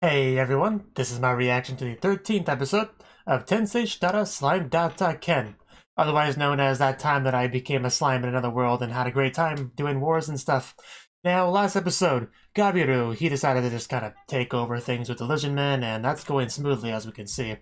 Hey everyone, this is my reaction to the 13th episode of Tensei shitara Slime Datta Ken, otherwise known as that time that I became a slime in another world and had a great time doing wars and stuff. Now, last episode, Gabiru, he decided to just kind of take over things with the Legion Men, and that's going smoothly as we can see.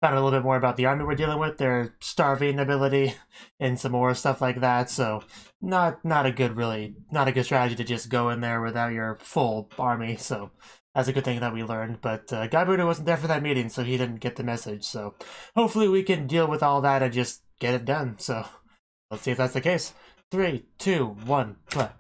Found a little bit more about the army we're dealing with, their starving ability, and some more stuff like that, so not a good strategy to just go in there without your full army, so that's a good thing that we learned, but Gabiru wasn't there for that meeting, so he didn't get the message, so hopefully we can deal with all that and just get it done, so let's see if that's the case. 3, 2, 1, play.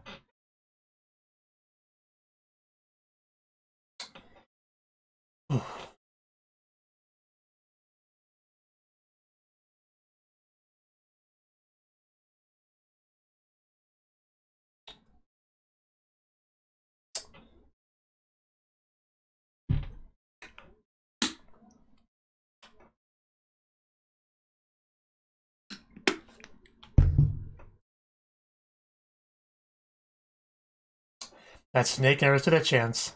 That snake never stood a chance.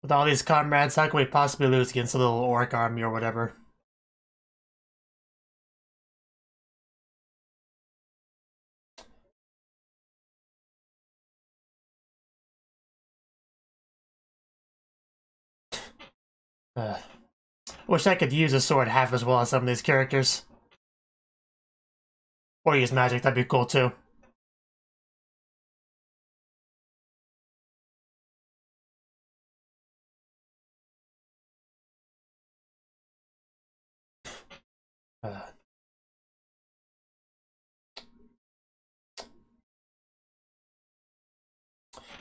With all these comrades, how can we possibly lose against a little orc army or whatever? Wish I could use a sword half as well as some of these characters. Or use magic, that'd be cool too.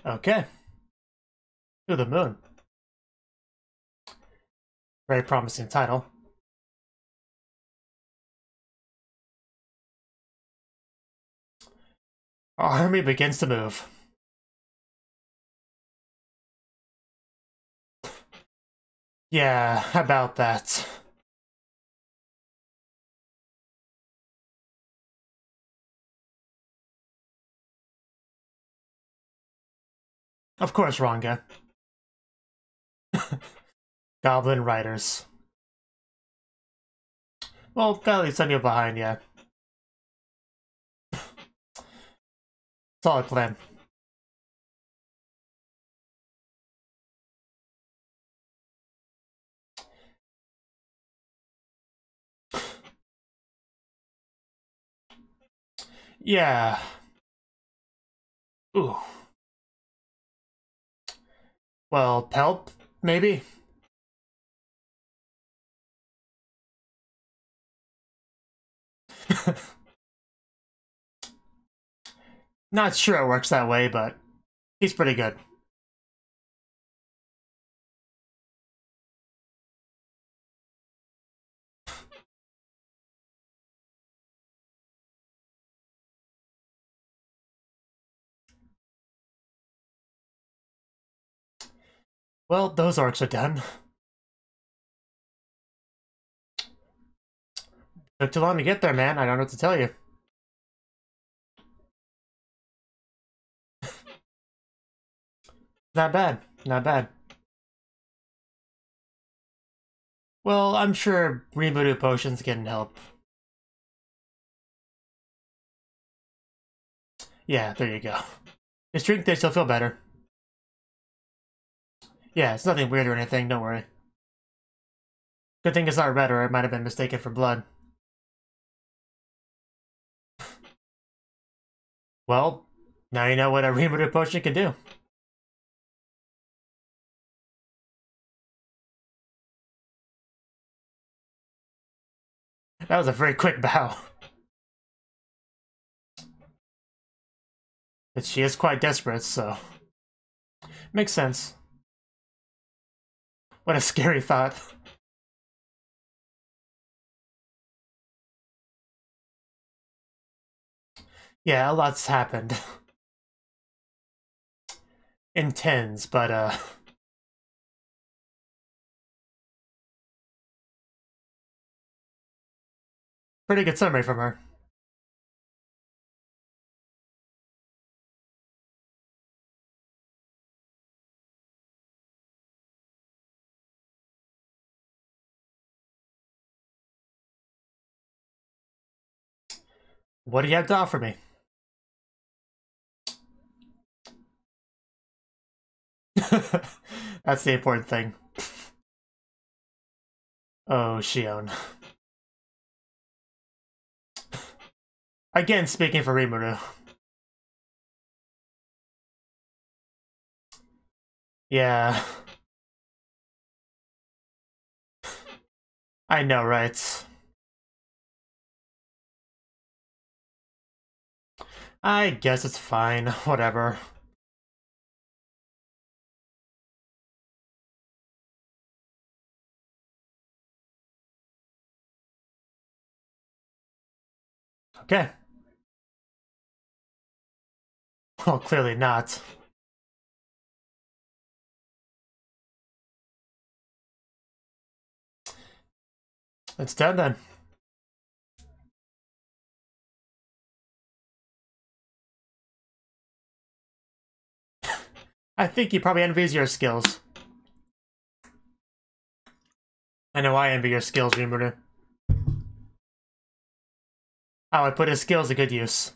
Okay. To the moon. Very promising title. Our army begins to move. Yeah, about that. Of course, Ranga. Goblin Riders. Well, barely send you behind, yeah. Solid plan. Yeah. Ooh. Well, Pelp, maybe? Not sure it works that way, but he's pretty good. Well, those orcs are done. Took too long to get there, man. I don't know what to tell you. Not bad. Not bad. Well, I'm sure Rimuru potions can help. Yeah, there you go. Just drink this, you'll feel better. Yeah, it's nothing weird or anything, don't worry. Good thing it's not red or it might have been mistaken for blood. Well, now you know what a Rimuru potion can do. That was a very quick bow. But she is quite desperate, so... Makes sense. What a scary thought. Yeah, a lot's happened. Intense, but Pretty good summary from her. What do you have to offer me? That's the important thing. Oh, Shion. Again, speaking for Rimuru. Yeah. I know, right? I guess it's fine. Whatever. Okay. Well, clearly not. It's done then. I think he probably envies your skills. I know I envy your skills, Rimuru. I would put his skills to good use.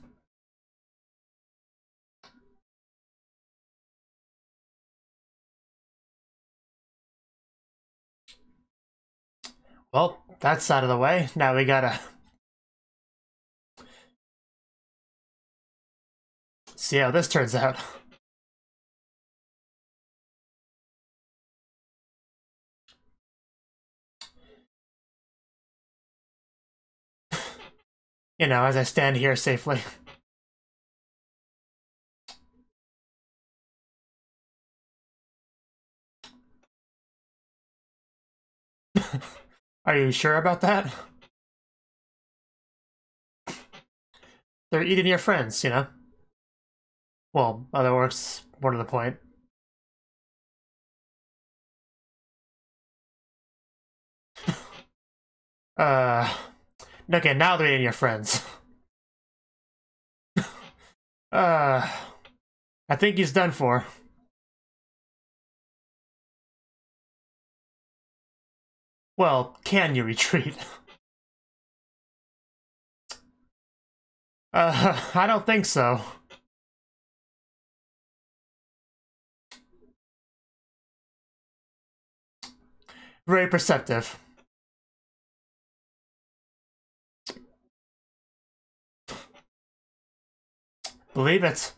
Well, that's out of the way. Now we gotta see how this turns out. You know, as I stand here safely. Are you sure about that? They're eating your friends, you know? Well, other works, more to the point. Okay, now they're eating your friends. I think he's done for. Well, can you retreat? I don't think so. Very perceptive. Believe it.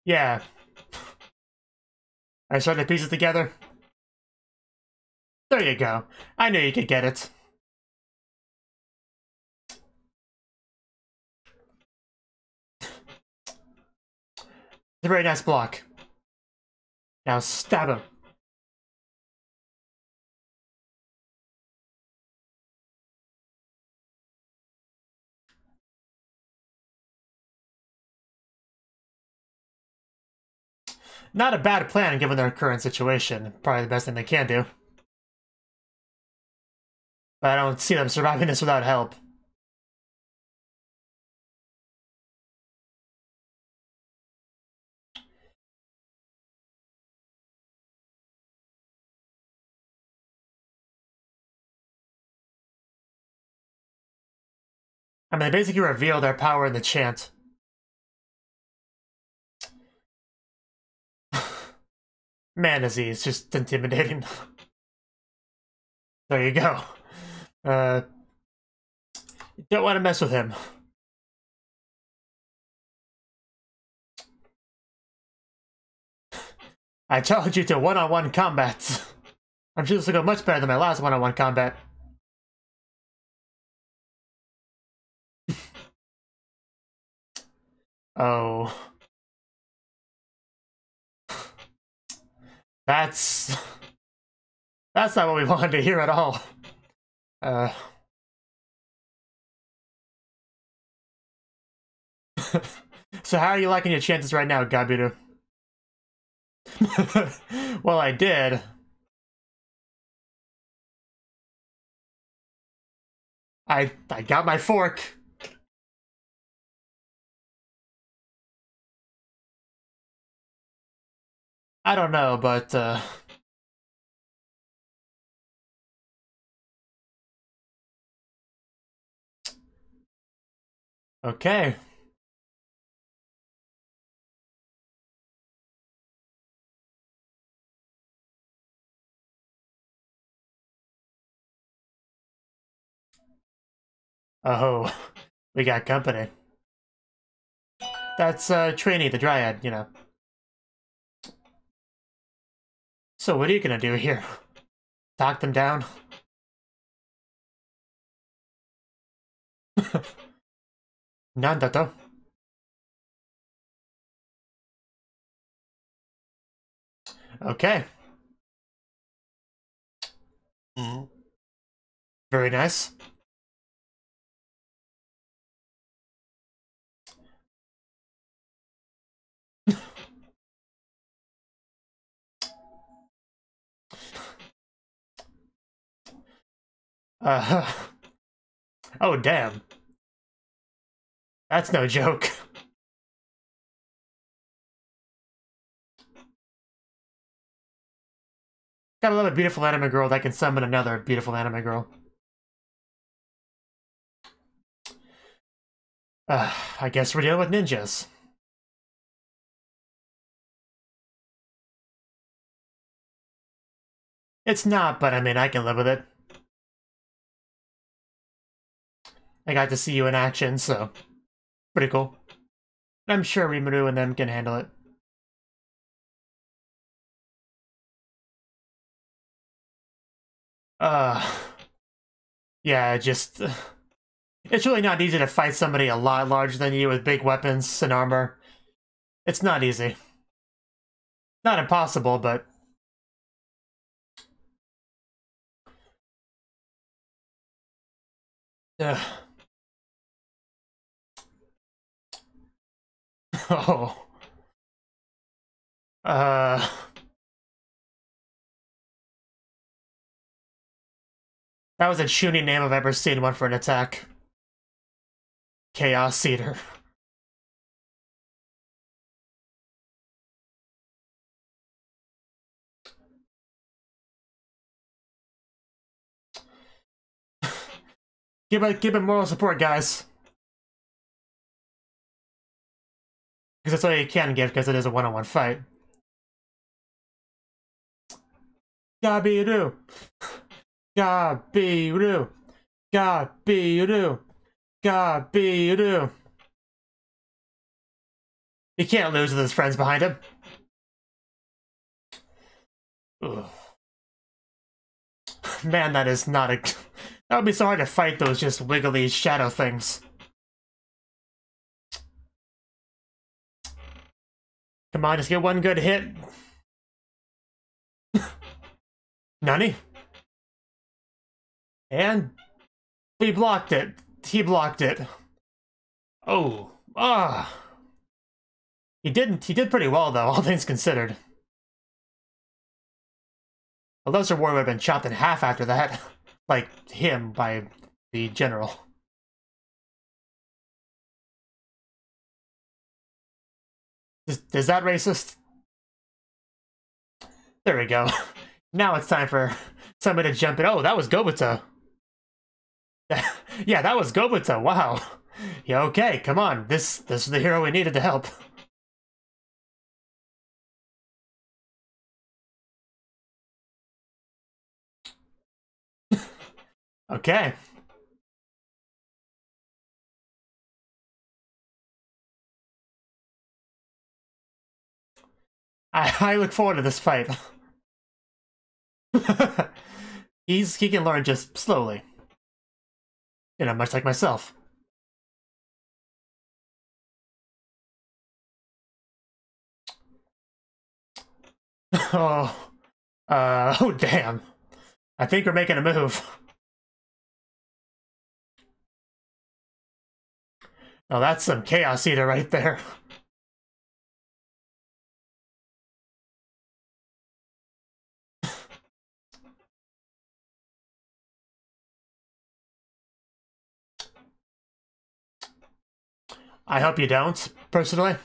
Yeah. I started to piece it together. There you go. I knew you could get it. It's a very nice block. Now stab him. Not a bad plan given their current situation. Probably the best thing they can do. But I don't see them surviving this without help. I mean, they basically reveal their power in the chant. Man, is he just intimidating. There you go. You don't want to mess with him. I challenge you to one-on-one combat. I'm sure this will go much better than my last one-on-one combat. Oh. That's not what we wanted to hear at all. So how are you liking your chances right now, Gabiru? Well, I did. I got my fork. I don't know, but okay. Oh, we got company. That's Trainee, the Dryad, you know. So what are you gonna do here? Talk them down? Nandato. Okay. Very nice. Uh, oh, damn. That's no joke. Gotta love a beautiful anime girl that can summon another beautiful anime girl. I guess we're dealing with ninjas. It's not, but I mean, I can live with it. I got to see you in action, so pretty cool. I'm sure Rimuru and them can handle it. Yeah, just... It's really not easy to fight somebody a lot larger than you with big weapons and armor. It's not easy. Not impossible, but... Oh. That was a tuning name I've ever seen one for an attack. Chaos Eater. Give it moral support, guys. Because that's all you can give, because it is a one-on-one fight. Gabiru! Gabiru! Gabiru! Gabiru! He can't lose with his friends behind him. Ugh. Man, that is not a... That would be so hard to fight those just wiggly shadow things. Come on, just get one good hit. Nani? And he blocked it. He blocked it. Oh. Ah. He did pretty well though, all things considered. A lesser warrior would have been chopped in half after that. Like him by the general. Is that racist? There we go. Now it's time for somebody to jump in. Oh, that was Gobita. Yeah, that was Gobita. Wow. Yeah, okay, come on. This is the hero we needed to help. Okay. I look forward to this fight. He can learn just slowly. You know, much like myself. Oh. Oh damn. I think we're making a move. Oh, that's some Chaos Eater right there. I hope you don't, personally.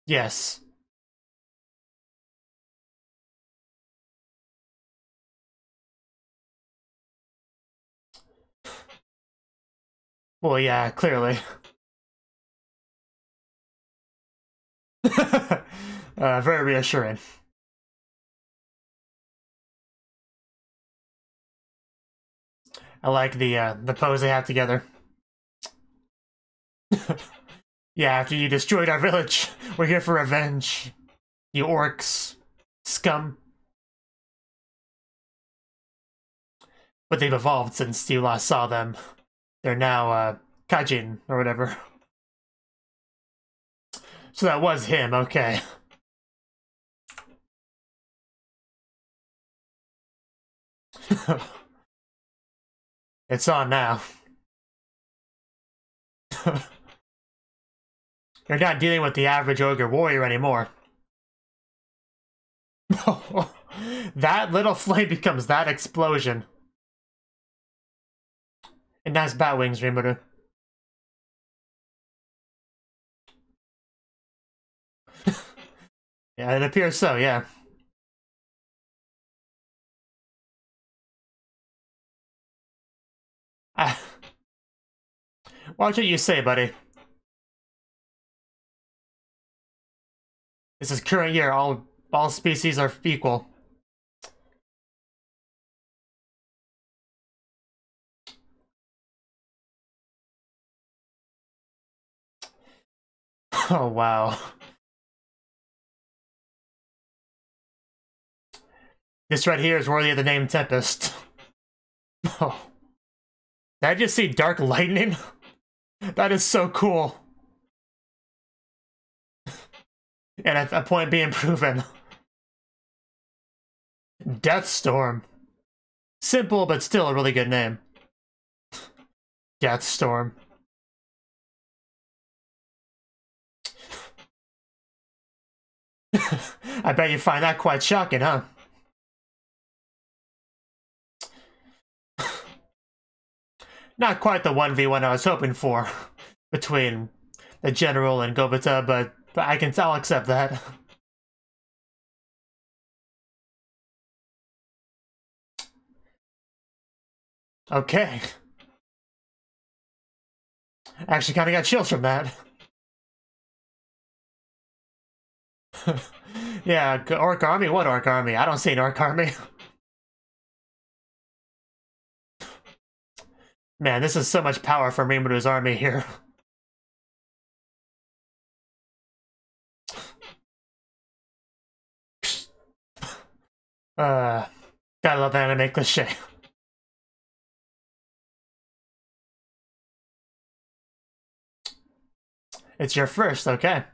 Yes. Well, yeah, clearly. Very reassuring. I like the pose they have together. Yeah, after you destroyed our village, we're here for revenge. You orcs. Scum. But they've evolved since you last saw them. They're now, Kajin, or whatever. So that was him, okay. It's on now. You're not dealing with the average ogre warrior anymore. That little flame becomes that explosion. And nice bat wings, Rimuru. Yeah, it appears so, yeah. Watch what you say, buddy. This is current year, all species are equal. Oh, wow. This right here is worthy of the name Tempest. Oh. Did I just see dark lightning? That is so cool. And a point being proven. Deathstorm. Simple, but still a really good name. Deathstorm. I bet you find that quite shocking, huh? Not quite the 1v1 I was hoping for between the General and Gobita, but I'll accept that. Okay. Actually kind of got chills from that. Yeah, Orc Army? What Orc Army? I don't see an Orc Army. Man, this is so much power from Rimuru's army here. Gotta love anime cliche. It's your first, okay.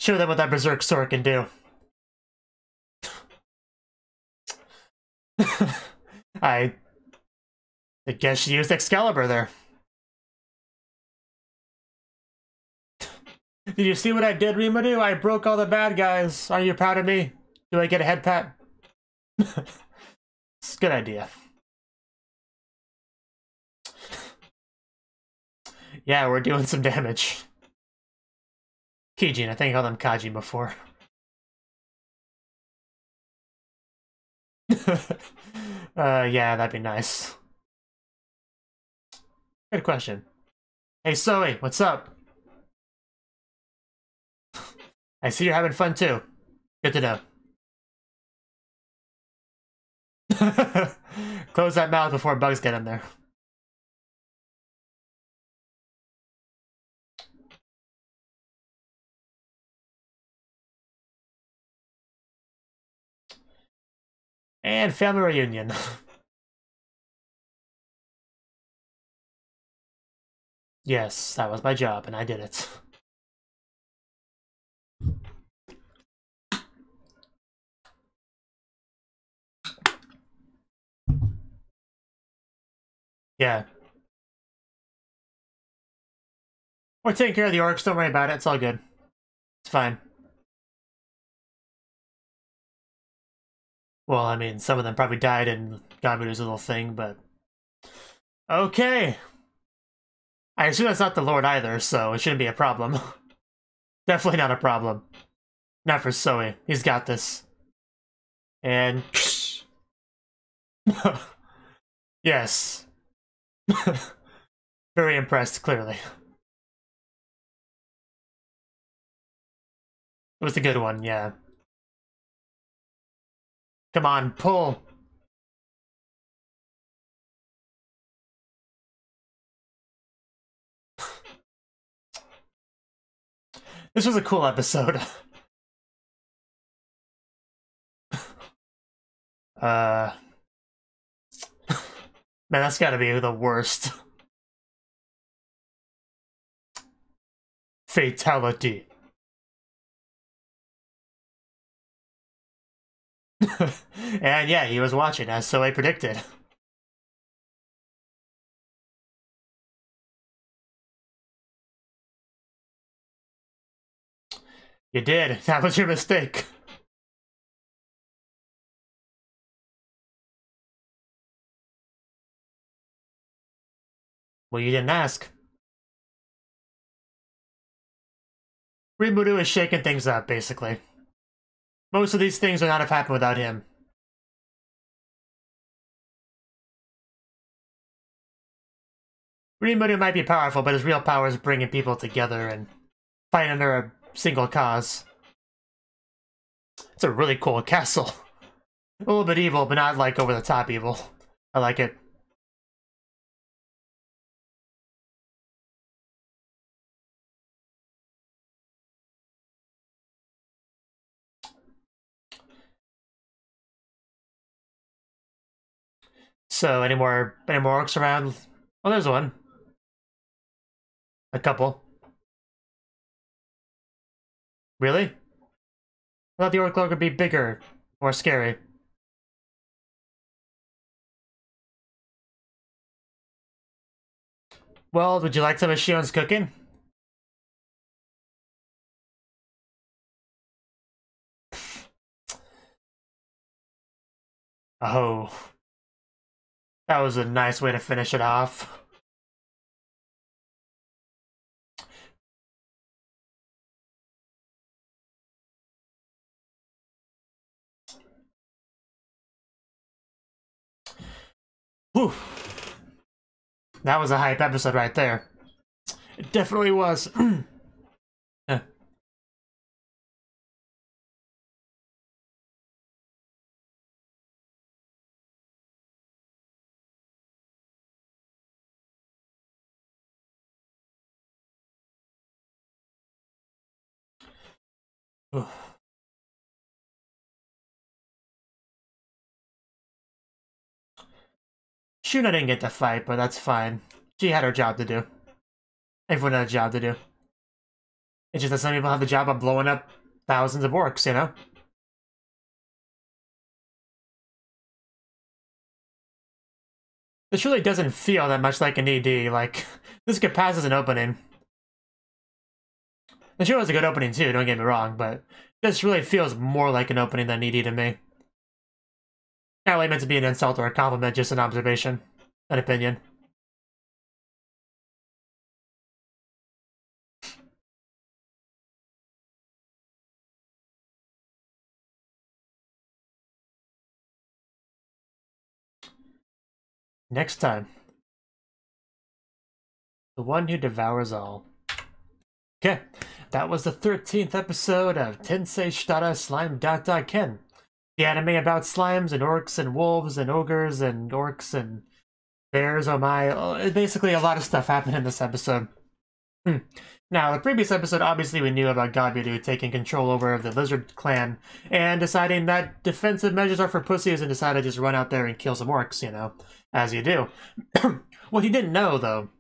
Show them what that Berserk sword can do. I guess she used Excalibur there. Did you see what I did, Rimuru? I broke all the bad guys. Are you proud of me? Do I get a head pat? It's a good idea. Yeah, we're doing some damage. Kijin, I think I called him Kaji before. Yeah, that'd be nice. Good question. Hey, Zoe, what's up? I see you're having fun too. Good to know. Close that mouth before bugs get in there. And family reunion. Yes, that was my job, and I did it. Yeah. We're taking care of the orcs, don't worry about it, it's all good. It's fine. Well, I mean, some of them probably died in Gabiru's little thing, but... Okay! I assume that's not the Lord either, so it shouldn't be a problem. Definitely not a problem. Not for Zoe. He's got this. And... Yes. Very impressed, clearly. It was a good one, yeah. Come on, pull! This was a cool episode. Man, that's gotta be the worst. Fatality. And yeah, he was watching, as so I predicted. You did. That was your mistake. Well, you didn't ask. Rimuru is shaking things up, basically. Most of these things would not have happened without him. Rimuru might be powerful, but his real power is bringing people together and fighting under a single cause. It's a really cool castle. A little bit evil, but not like over-the-top evil. I like it. So, any more orcs around? Oh, there's one. A couple. Really? I thought the orc cloak would be bigger, more scary. Well, would you like some of Shion's cooking? Oh. That was a nice way to finish it off. Whew. That was a hype episode right there. It definitely was. Shuna didn't get to fight, but that's fine. She had her job to do. Everyone had a job to do. It's just that some people have the job of blowing up thousands of orcs, you know? This really doesn't feel that much like an ED, like, this could pass as an opening. The show was a good opening too, don't get me wrong, but this really feels more like an opening than ED to me. Not really meant to be an insult or a compliment, just an observation. An opinion. Next time. The one who devours all. Okay, that was the 13th episode of Tensei shitara Slime Datta Ken. The anime about slimes and orcs and wolves and ogres and orcs and bears, oh my. Basically, a lot of stuff happened in this episode. Now, the previous episode, obviously we knew about Gabiru taking control over the lizard clan and deciding that defensive measures are for pussies and decided to just run out there and kill some orcs, you know, as you do. What he didn't know, though,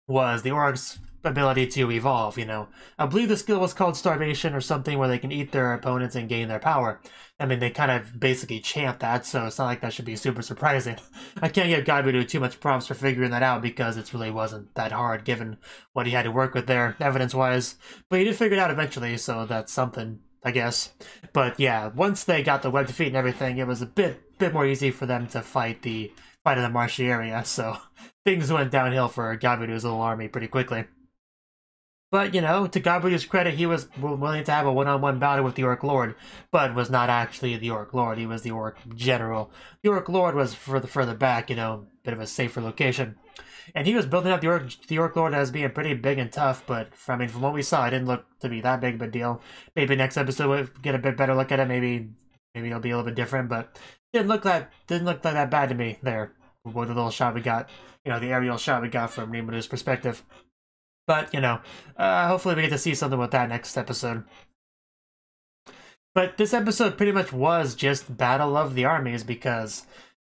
was the orcs' ability to evolve, you know. I believe the skill was called starvation or something, where they can eat their opponents and gain their power. I mean, they kind of basically chant that, so it's not like that should be super surprising. I can't give Gabiru too much props for figuring that out because it really wasn't that hard given what he had to work with there, evidence-wise. But he did figure it out eventually, so that's something. I guess. But yeah, once they got the web defeat and everything, it was a bit more easy for them to fight in the marshy area, so things went downhill for Gabiru's little army pretty quickly. But, you know, to Gabiru's credit, he was willing to have a one-on-one battle with the Orc Lord, but was not actually the Orc Lord, he was the Orc General. The Orc Lord was further back, you know, bit of a safer location. And he was building up the Orc Lord as being pretty big and tough, but I mean, from what we saw, it didn't look to be that big of a deal. Maybe next episode we'll get a bit better look at it, maybe it'll be a little bit different, but didn't look like that bad to me there, with the little shot we got, you know, the aerial shot we got from Rimuru's perspective. But, you know, hopefully we get to see something with that next episode. But this episode pretty much was just Battle of the Armies, because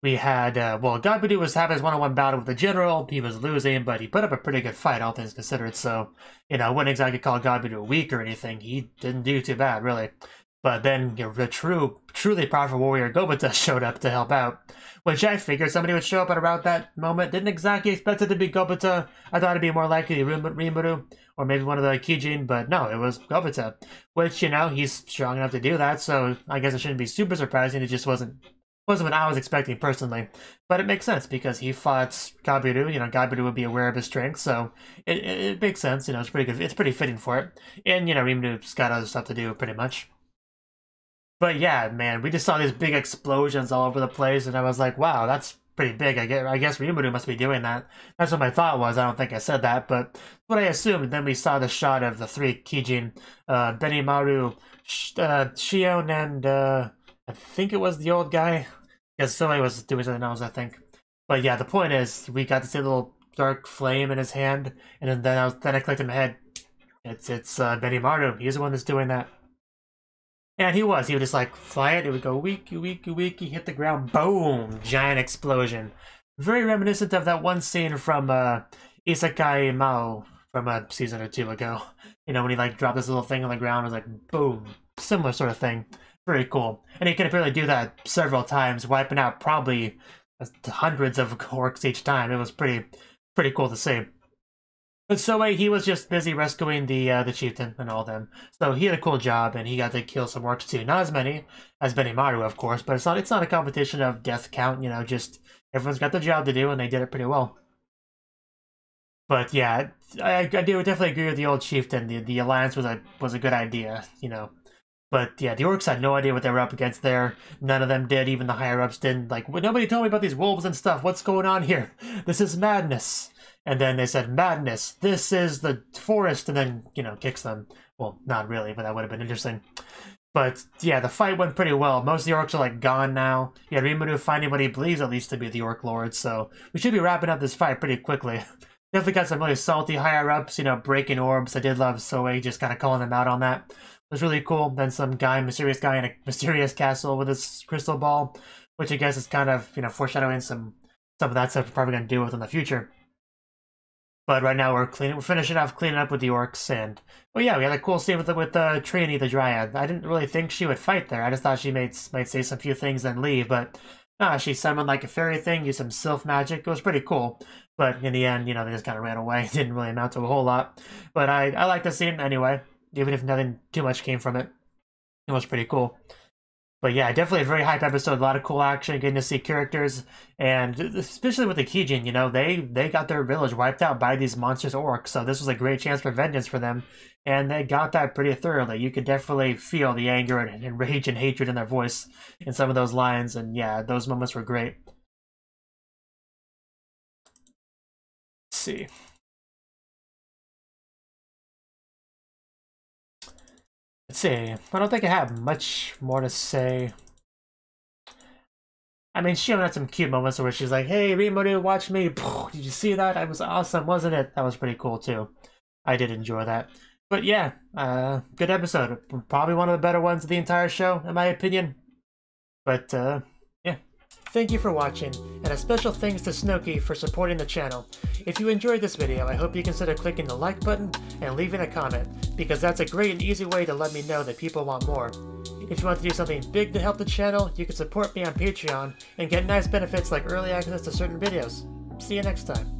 we had, well, Gabiru was having his one-on-one battle with the General. He was losing, but he put up a pretty good fight, all things considered. So, you know, I wouldn't exactly call Gabiru weak or anything. He didn't do too bad, really. But then, you know, the truly powerful warrior Gobita showed up to help out, which I figured somebody would show up at around that moment. Didn't exactly expect it to be Gobita. I thought it'd be more likely Rimuru, or maybe one of the Kijin, but no, it was Gobita. Which, you know, he's strong enough to do that, so I guess it shouldn't be super surprising. It just wasn't what I was expecting personally. But it makes sense, because he fought Gabiru. You know, Gabiru would be aware of his strength, so it makes sense. You know, it's pretty good. It's pretty fitting for it. And, you know, Rimuru's got other stuff to do, pretty much. But yeah, man, we just saw these big explosions all over the place, and I was like, wow, that's pretty big. I guess Rimuru must be doing that. That's what my thought was. I don't think I said that, but what I assumed. And then we saw the shot of the three Kijin, Benimaru, Shion, and I think it was the old guy, because somebody was doing something else, I think. But yeah, the point is, we got to see a little dark flame in his hand, and then I clicked in my head. It's Benimaru. He's the one that's doing that. And he would just like fly it, it would go weeky, weeky, weeky, hit the ground, boom, giant explosion. Very reminiscent of that one scene from Isekai Mao from a season or two ago. You know, when he like dropped this little thing on the ground, it was like boom, similar sort of thing. Very cool. And he can apparently do that several times, wiping out probably hundreds of orcs each time. It was pretty cool to see. But so he was just busy rescuing the chieftain and all them. So he had a cool job, and he got to kill some orcs too. Not as many as Benimaru, of course, but it's not a competition of death count. You know, just everyone's got the job to do, and they did it pretty well. But yeah, I do definitely agree with the old chieftain. The alliance was a good idea, you know. But yeah, the orcs had no idea what they were up against there. None of them did. Even the higher ups didn't. Like, nobody told me about these wolves and stuff. What's going on here? This is madness. And then they said, madness, this is the forest, and then, you know, kicks them. Well, not really, but that would have been interesting. But, yeah, the fight went pretty well. Most of the orcs are, like, gone now. Yeah, Rimuru finding what he believes at least to be the Orc Lord, so we should be wrapping up this fight pretty quickly. Definitely got some really salty higher-ups, you know, breaking orbs. I did love Soei just kind of calling them out on that. It was really cool. Then some mysterious guy in a mysterious castle with his crystal ball, which I guess is kind of, you know, foreshadowing some of that stuff we're probably going to deal with in the future. But right now we're finishing off cleaning up with the orcs, and well, yeah, we had a cool scene with Trini, the Dryad. I didn't really think she would fight there. I just thought she might say some few things and leave, but nah, she summoned like a fairy thing, used some sylph magic. It was pretty cool. But in the end, you know, they just kind of ran away. It didn't really amount to a whole lot. But I like the scene anyway, even if nothing too much came from it. It was pretty cool. But yeah, definitely a very hype episode. A lot of cool action, getting to see characters, and especially with the Kijin, you know, they got their village wiped out by these monstrous orcs. So this was a great chance for vengeance for them, and they got that pretty thoroughly. You could definitely feel the anger and rage and hatred in their voice in some of those lines, and yeah, those moments were great. Let's see. Let's see. I don't think I have much more to say. I mean, she had some cute moments where she's like, "Hey, Rimuru, watch me! Did you see that? It was awesome, wasn't it?" That was pretty cool too. I did enjoy that. But yeah, good episode. Probably one of the better ones of the entire show, in my opinion. But yeah. Thank you for watching, and a special thanks to Cnouki for supporting the channel. If you enjoyed this video, I hope you consider clicking the like button and leaving a comment, because that's a great and easy way to let me know that people want more. If you want to do something big to help the channel, you can support me on Patreon and get nice benefits like early access to certain videos. See you next time.